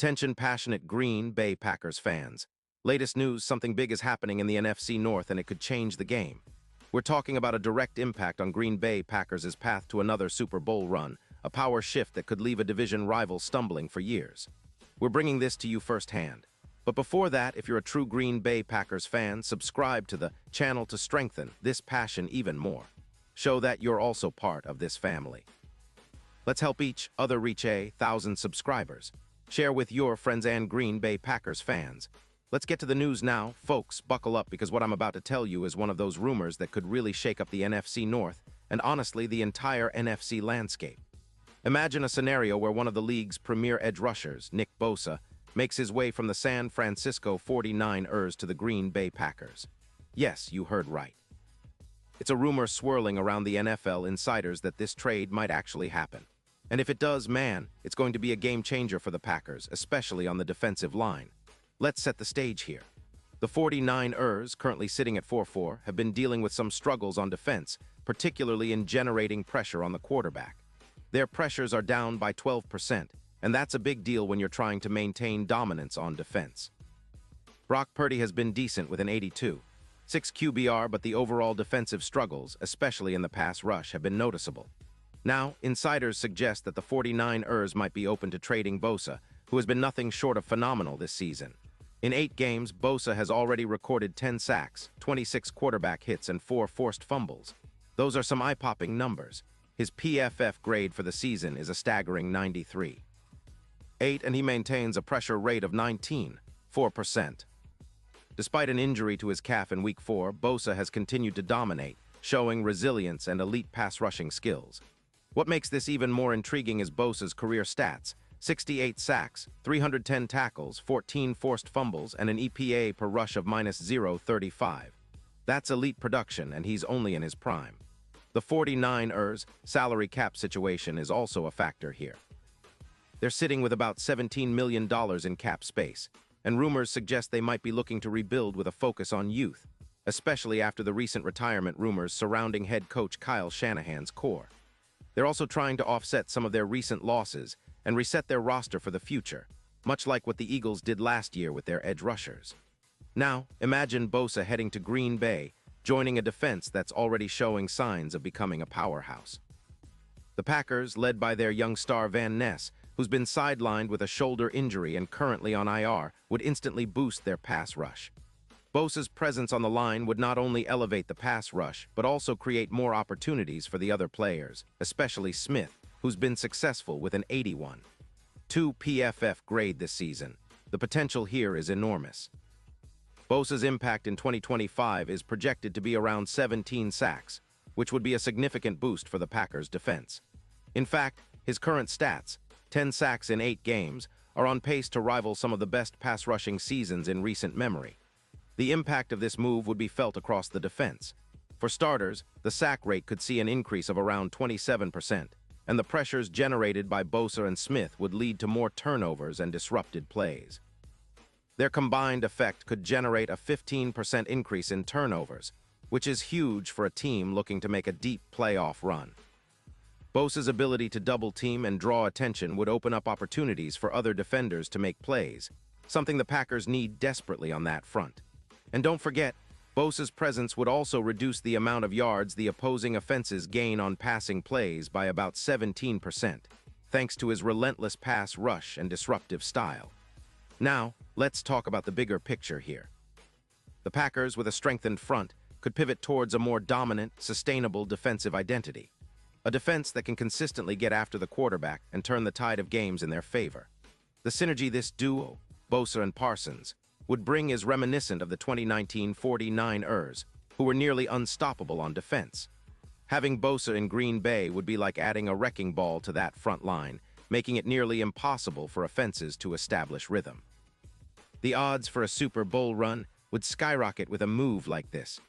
Attention passionate Green Bay Packers fans. Latest news, something big is happening in the NFC North and it could change the game. We're talking about a direct impact on Green Bay Packers' path to another Super Bowl run, a power shift that could leave a division rival stumbling for years. We're bringing this to you firsthand. But before that, if you're a true Green Bay Packers fan, subscribe to the channel to strengthen this passion even more. Show that you're also part of this family. Let's help each other reach 1,000 subscribers. Share with your friends and Green Bay Packers fans. Let's get to the news now. Folks, buckle up because what I'm about to tell you is one of those rumors that could really shake up the NFC North and honestly the entire NFC landscape. Imagine a scenario where one of the league's premier edge rushers, Nick Bosa, makes his way from the San Francisco 49ers to the Green Bay Packers. Yes, you heard right. It's a rumor swirling around the NFL insiders that this trade might actually happen. And if it does, man, it's going to be a game changer for the Packers, especially on the defensive line. Let's set the stage here. The 49ers, currently sitting at 4-4, have been dealing with some struggles on defense, particularly in generating pressure on the quarterback. Their pressures are down by 12%, and that's a big deal when you're trying to maintain dominance on defense. Brock Purdy has been decent with an 82.6 QBR, but the overall defensive struggles, especially in the pass rush, have been noticeable. Now, insiders suggest that the 49ers might be open to trading Bosa, who has been nothing short of phenomenal this season. In 8 games, Bosa has already recorded 10 sacks, 26 quarterback hits, and 4 forced fumbles. Those are some eye-popping numbers. His PFF grade for the season is a staggering 93.8, and he maintains a pressure rate of 19.4%. Despite an injury to his calf in Week 4, Bosa has continued to dominate, showing resilience and elite pass-rushing skills. What makes this even more intriguing is Bosa's career stats: 68 sacks, 310 tackles, 14 forced fumbles, and an EPA per rush of -0.35. That's elite production, and he's only in his prime. The 49ers' salary cap situation is also a factor here. They're sitting with about $17 million in cap space, and rumors suggest they might be looking to rebuild with a focus on youth, especially after the recent retirement rumors surrounding head coach Kyle Shanahan's core. They're also trying to offset some of their recent losses and reset their roster for the future, much like what the Eagles did last year with their edge rushers. Now, imagine Bosa heading to Green Bay, joining a defense that's already showing signs of becoming a powerhouse. The Packers, led by their young star Van Ness, who's been sidelined with a shoulder injury and currently on IR, would instantly boost their pass rush. Bosa's presence on the line would not only elevate the pass rush, but also create more opportunities for the other players, especially Smith, who's been successful with an 81.2 PFF grade this season. The potential here is enormous. Bosa's impact in 2025 is projected to be around 17 sacks, which would be a significant boost for the Packers' defense. In fact, his current stats, 10 sacks in 8 games, are on pace to rival some of the best pass-rushing seasons in recent memory. The impact of this move would be felt across the defense. For starters, the sack rate could see an increase of around 27%, and the pressures generated by Bosa and Smith would lead to more turnovers and disrupted plays. Their combined effect could generate a 15% increase in turnovers, which is huge for a team looking to make a deep playoff run. Bosa's ability to double-team and draw attention would open up opportunities for other defenders to make plays, something the Packers need desperately on that front. And don't forget, Bosa's presence would also reduce the amount of yards the opposing offenses gain on passing plays by about 17%, thanks to his relentless pass rush and disruptive style. Now, let's talk about the bigger picture here. The Packers, with a strengthened front, could pivot towards a more dominant, sustainable defensive identity. A defense that can consistently get after the quarterback and turn the tide of games in their favor. The synergy this duo, Bosa and Parsons, would bring is reminiscent of the 2019 49ers, who were nearly unstoppable on defense. Having Bosa in Green Bay would be like adding a wrecking ball to that front line, making it nearly impossible for offenses to establish rhythm. The odds for a Super Bowl run would skyrocket with a move like this.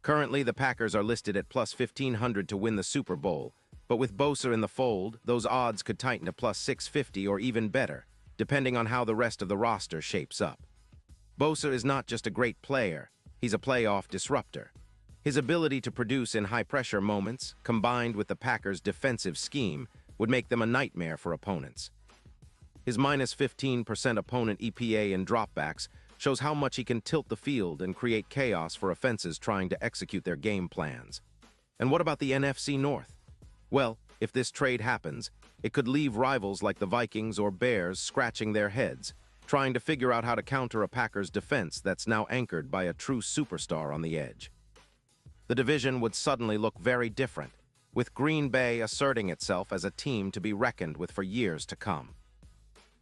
Currently, the Packers are listed at plus 1,500 to win the Super Bowl, but with Bosa in the fold, those odds could tighten to plus 650 or even better, depending on how the rest of the roster shapes up. Bosa is not just a great player, he's a playoff disruptor. His ability to produce in high-pressure moments, combined with the Packers' defensive scheme, would make them a nightmare for opponents. His minus 15% opponent EPA in dropbacks shows how much he can tilt the field and create chaos for offenses trying to execute their game plans. And what about the NFC North? Well, if this trade happens, it could leave rivals like the Vikings or Bears scratching their heads, trying to figure out how to counter a Packers defense that's now anchored by a true superstar on the edge. The division would suddenly look very different, with Green Bay asserting itself as a team to be reckoned with for years to come.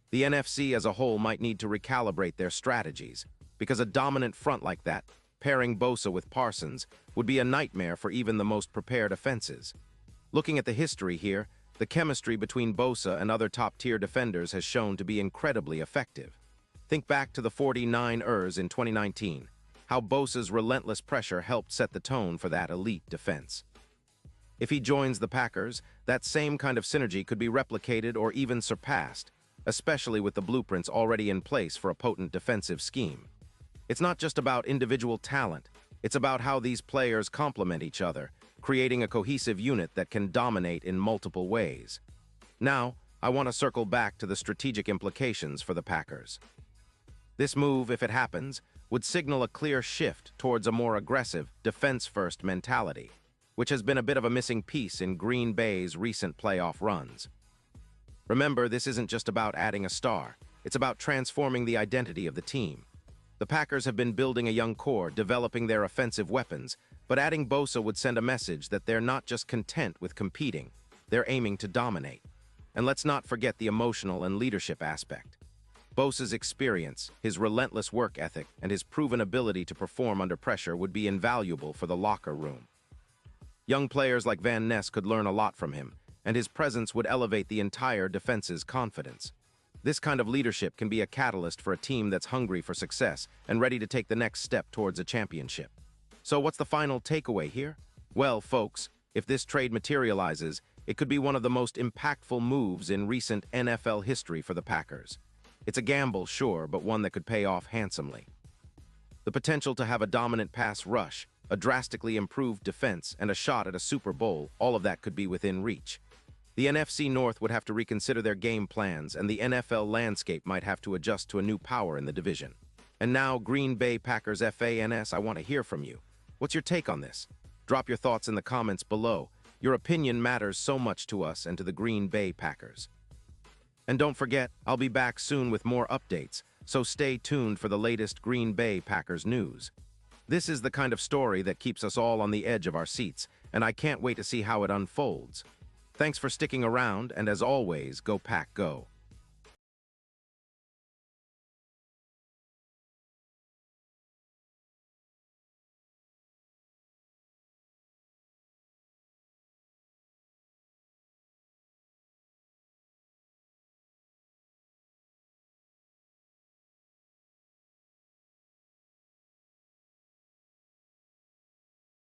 The NFC as a whole might need to recalibrate their strategies, because a dominant front like that, pairing Bosa with Parsons, would be a nightmare for even the most prepared offenses. Looking at the history here, the chemistry between Bosa and other top-tier defenders has shown to be incredibly effective. Think back to the 49ers in 2019, how Bosa's relentless pressure helped set the tone for that elite defense. If he joins the Packers, that same kind of synergy could be replicated or even surpassed, especially with the blueprints already in place for a potent defensive scheme. It's not just about individual talent, it's about how these players complement each other, creating a cohesive unit that can dominate in multiple ways. Now, I want to circle back to the strategic implications for the Packers. This move, if it happens, would signal a clear shift towards a more aggressive, defense-first mentality, which has been a bit of a missing piece in Green Bay's recent playoff runs. Remember, this isn't just about adding a star, it's about transforming the identity of the team. The Packers have been building a young core, developing their offensive weapons, but adding Bosa would send a message that they're not just content with competing, they're aiming to dominate. And let's not forget the emotional and leadership aspect. Bosa's experience, his relentless work ethic, and his proven ability to perform under pressure would be invaluable for the locker room. Young players like Van Ness could learn a lot from him, and his presence would elevate the entire defense's confidence. This kind of leadership can be a catalyst for a team that's hungry for success and ready to take the next step towards a championship. So what's the final takeaway here? Well, folks, if this trade materializes, it could be one of the most impactful moves in recent NFL history for the Packers. It's a gamble, sure, but one that could pay off handsomely. The potential to have a dominant pass rush, a drastically improved defense, and a shot at a Super Bowl, all of that could be within reach. The NFC North would have to reconsider their game plans, and the NFL landscape might have to adjust to a new power in the division. And now, Green Bay Packers fans, I want to hear from you. What's your take on this? Drop your thoughts in the comments below. Your opinion matters so much to us and to the Green Bay Packers. And don't forget, I'll be back soon with more updates, so stay tuned for the latest Green Bay Packers news. This is the kind of story that keeps us all on the edge of our seats, and I can't wait to see how it unfolds. Thanks for sticking around, and as always, go Pack Go.